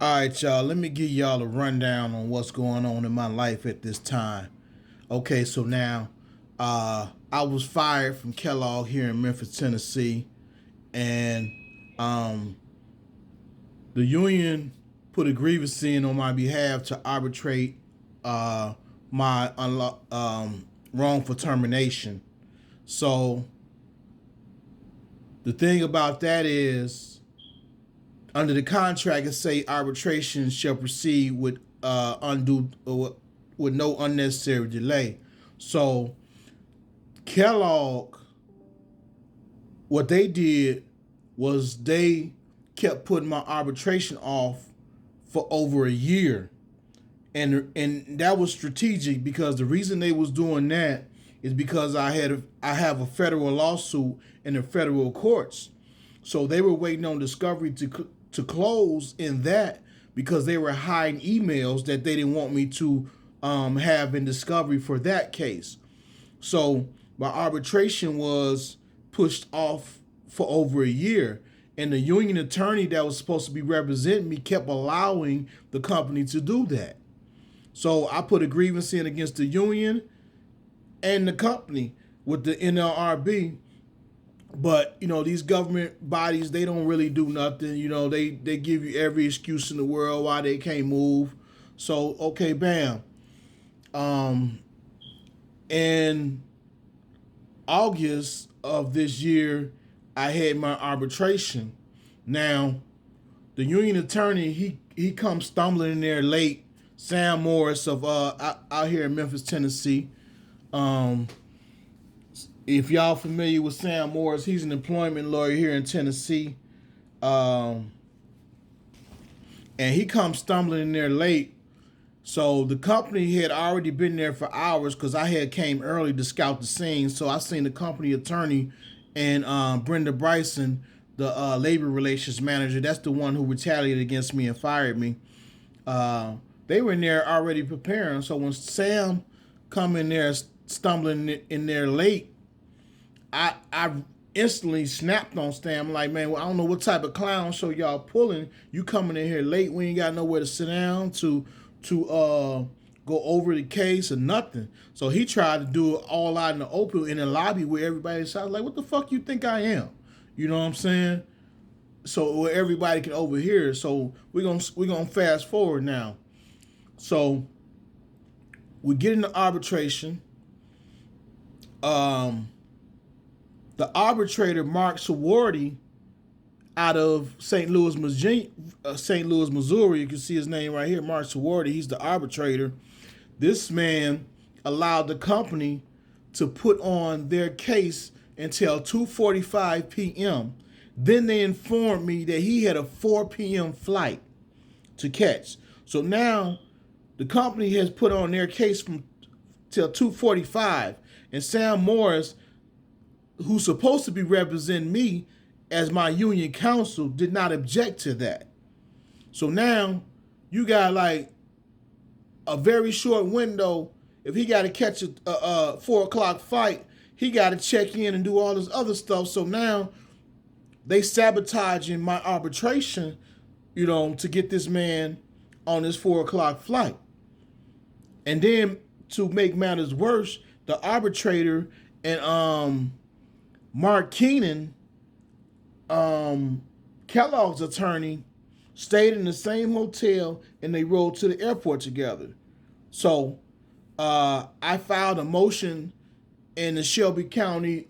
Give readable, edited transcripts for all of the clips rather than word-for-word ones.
All right, y'all. Let me give y'all a rundown on what's going on in my life at this time. Okay, so now I was fired from Kellogg here in Memphis, Tennessee, and um, the union put a grievance in on my behalf to arbitrate my wrongful termination. So the thing about that is, under the contract, it say arbitration shall proceed with with no unnecessary delay. So Kellogg, what they did was they kept putting my arbitration off for over a year, and that was strategic because the reason they was doing that is because I have a federal lawsuit in the federal courts. So they were waiting on discovery to close in that because they were hiding emails that they didn't want me to have in discovery for that case. So my arbitration was pushed off for over a year. And the union attorney that was supposed to be representing me kept allowing the company to do that. So I put a grievance in against the union and the company with the NLRB. But these government bodies, they don't really do nothing. They give you every excuse in the world why they can't move. So okay, bam. In August of this year, I had my arbitration. Now, the union attorney, he comes stumbling in there late. Sam Morris of out here in Memphis, Tennessee. If y'all familiar with Sam Morris, he's an employment lawyer here in Tennessee. And he comes stumbling in there late. So the company had already been there for hours because I had came early to scout the scene. So I seen the company attorney and Brenda Bryson, the labor relations manager. That's the one who retaliated against me and fired me. They were in there already preparing. So when Sam come in there stumbling in there late, I instantly snapped on Sam. I'm like, man, well, I don't know what type of clown show y'all pulling. You coming in here late. We ain't got nowhere to sit down to go over the case or nothing. So he tried to do it all out in the open in the lobby where everybody sounds like, what the fuck you think I am? You know what I'm saying? So where everybody can overhear. So we're gonna fast forward now. So we get into arbitration. The arbitrator, Mark Sawardi, out of St. Louis, Missouri. You can see his name right here, Mark Sawardi. He's the arbitrator. This man allowed the company to put on their case until 2:45 p.m. Then they informed me that he had a 4 p.m. flight to catch. So now the company has put on their case from till 2:45, and Sam Morris, who's supposed to be representing me as my union counsel, did not object to that. So now you got like a very short window. If he got to catch a 4 o'clock fight, he got to check in and do all this other stuff. So now they sabotaging my arbitration, to get this man on this 4 o'clock flight. And then to make matters worse, the arbitrator and Mark Keenan, Kellogg's attorney, stayed in the same hotel and they rode to the airport together. So I filed a motion in the Shelby County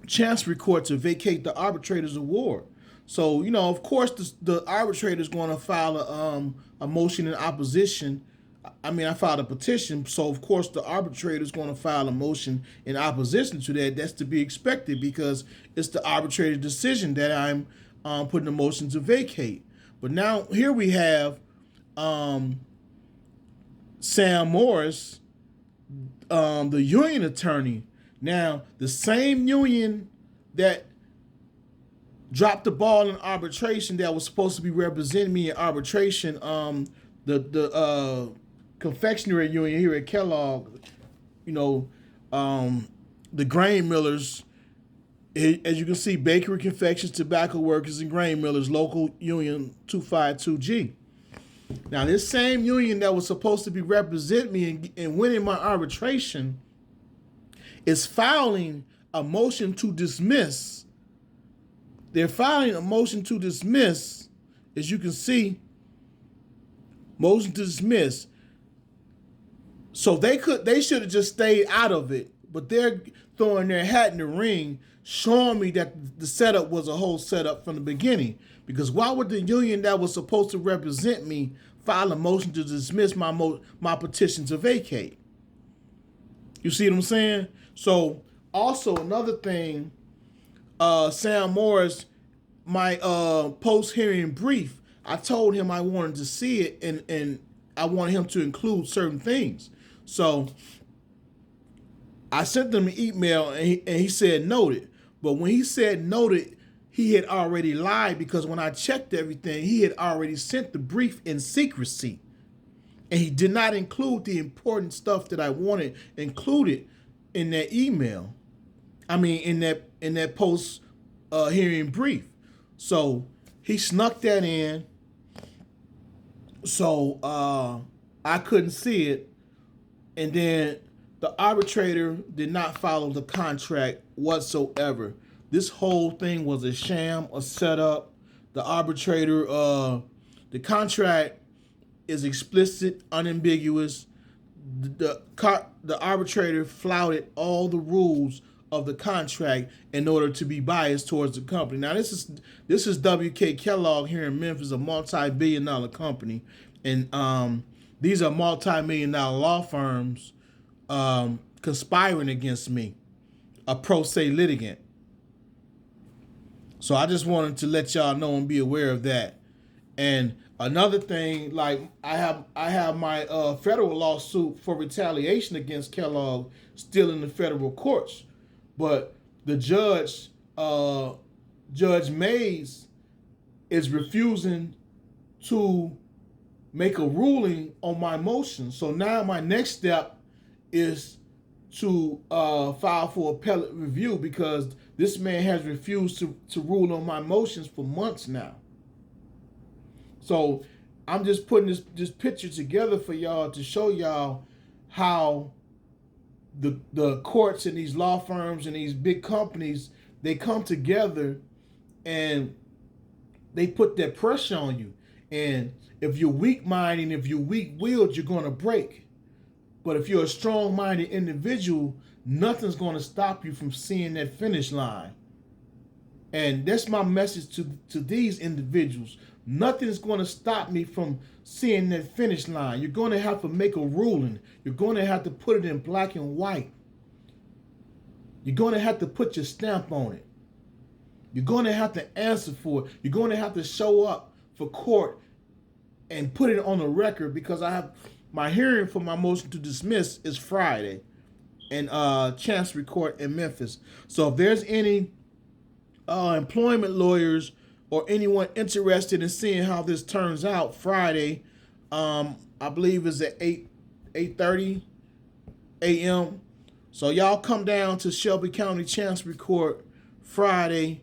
Chancery Court to vacate the arbitrator's award. So, of course, the arbitrator is going to file a motion in opposition. I filed a petition, so of course the arbitrator is going to file a motion in opposition to that. That's to be expected because it's the arbitrator's decision that I'm putting a motion to vacate. But now here we have Sam Morris, the union attorney. Now the same union that dropped the ball in arbitration that was supposed to be representing me in arbitration, the confectionery union here at Kellogg, the grain millers As you can see, bakery, confections, tobacco workers, and grain millers, local union 252G. Now, this same union that was supposed to be represent me in winning my arbitration is filing a motion to dismiss. They're filing a motion to dismiss, as you can see, motion to dismiss. So they should have just stayed out of it, but they're throwing their hat in the ring, showing me that the setup was a whole setup from the beginning. Because why would the union that was supposed to represent me file a motion to dismiss my petition to vacate? You see what I'm saying? So also another thing, Sam Morris, my post-hearing brief, I told him I wanted to see it and I wanted him to include certain things. So I sent them an email and he said noted. But when he said noted, he had already lied, because when I checked everything, he had already sent the brief in secrecy. And he did not include the important stuff that I wanted included in that email. I mean, in that post hearing brief. So he snuck that in. So I couldn't see it. And then the arbitrator did not follow the contract whatsoever. This whole thing was a sham, a setup. The arbitrator, the contract is explicit, unambiguous. The arbitrator flouted all the rules of the contract in order to be biased towards the company. Now, this is W.K. Kellogg here in Memphis, a multi-billion-dollar company, and these are multi-million-dollar law firms conspiring against me, a pro se litigant. So I just wanted to let y'all know and be aware of that. And another thing, like I have my federal lawsuit for retaliation against Kellogg still in the federal courts, but the judge, Judge Mays, is refusing to make a ruling on my motion. So now my next step is to file for appellate review, because this man has refused to rule on my motions for months now. So I'm just putting this picture together for y'all to show y'all how the courts and these law firms and these big companies, they come together and they put that pressure on you. And if you're weak-minded, if you're weak-willed, you're going to break. But if you're a strong-minded individual, nothing's going to stop you from seeing that finish line. And that's my message to these individuals. Nothing's going to stop me from seeing that finish line. You're going to have to make a ruling. You're going to have to put it in black and white. You're going to have to put your stamp on it. You're going to have to answer for it. You're going to have to show up for court and put it on the record, because I have my hearing for my motion to dismiss is Friday in Chancery Court in Memphis. So if there's any employment lawyers or anyone interested in seeing how this turns out, Friday, I believe is at 8:30 a.m. So y'all come down to Shelby County Chancery Court Friday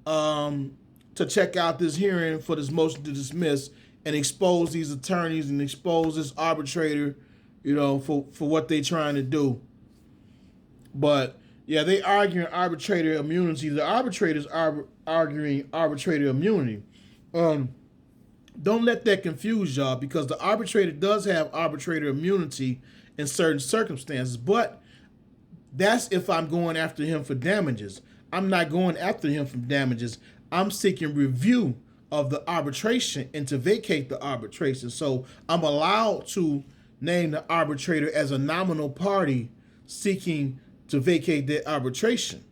to check out this hearing for this motion to dismiss and expose these attorneys and expose this arbitrator, for what they're trying to do. But yeah, they arguing arbitrator immunity. The arbitrators are arguing arbitrator immunity. Don't let that confuse y'all, because the arbitrator does have arbitrator immunity in certain circumstances, but that's if I'm going after him for damages. I'm not going after him for damages. I'm seeking review of the arbitration and to vacate the arbitration. So I'm allowed to name the arbitrator as a nominal party seeking to vacate their arbitration.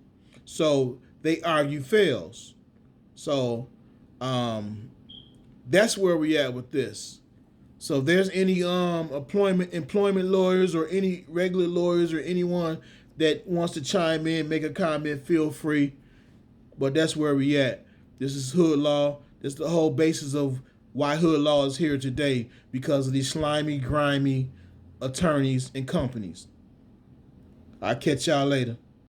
So they argue fails. So that's where we at with this. So if there's any employment lawyers or any regular lawyers or anyone that wants to chime in, make a comment, feel free. But that's where we at. This is Hood Law. This is the whole basis of why Hood Law is here today, because of these slimy, grimy attorneys and companies. I'll catch y'all later.